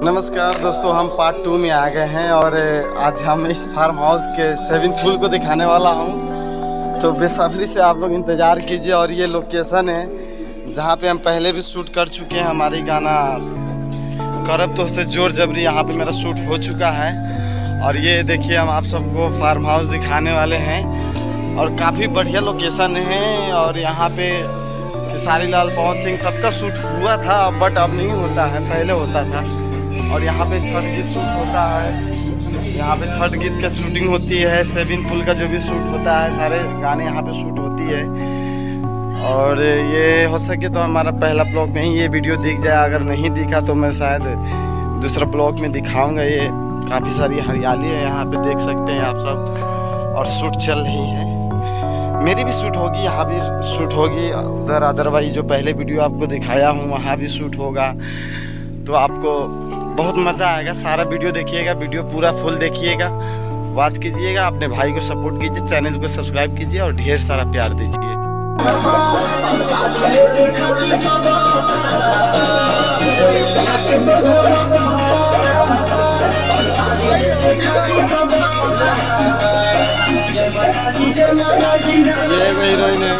नमस्कार दोस्तों, हम पार्ट 2 में आ गए हैं और आज हम इस फार्म हाउस के स्विमिंग पूल को दिखाने वाला हूं। तो बेसब्री से आप लोग इंतज़ार कीजिए। और ये लोकेशन है जहां पे हम पहले भी शूट कर चुके हैं। हमारी गाना करब तो उससे जोर जबरी यहाँ पे मेरा शूट हो चुका है। और ये देखिए, हम आप सबको फार्म हाउस दिखाने वाले हैं और काफ़ी बढ़िया लोकेशन है। और यहाँ पे खेसारी लाल, पवन सिंह सबका शूट हुआ था, बट अब नहीं होता है, पहले होता था। और यहाँ पे छठ गीत शूट होता है, यहाँ पे छठ गीत का शूटिंग होती है। स्विमिंग पूल का जो भी शूट होता है, सारे गाने यहाँ पे शूट होती है। और ये हो सके तो हमारा पहला ब्लॉग में ही ये वीडियो दिख जाए। अगर नहीं दिखा तो मैं शायद दूसरा ब्लॉग में दिखाऊंगा। ये काफ़ी सारी हरियाली है यहाँ पे, देख सकते हैं आप सब। और शूट चल रही है, मेरी भी शूट होगी, यहाँ भी शूट होगी उधर। अदरवाइज जो पहले वीडियो आपको दिखाया हूँ वहाँ भी शूट होगा। तो आपको बहुत मज़ा आएगा। सारा वीडियो देखिएगा, वीडियो पूरा फुल देखिएगा, वॉच कीजिएगा। अपने भाई को सपोर्ट कीजिए, चैनल को सब्सक्राइब कीजिए और ढेर सारा प्यार दीजिए। ये हीरोइन है।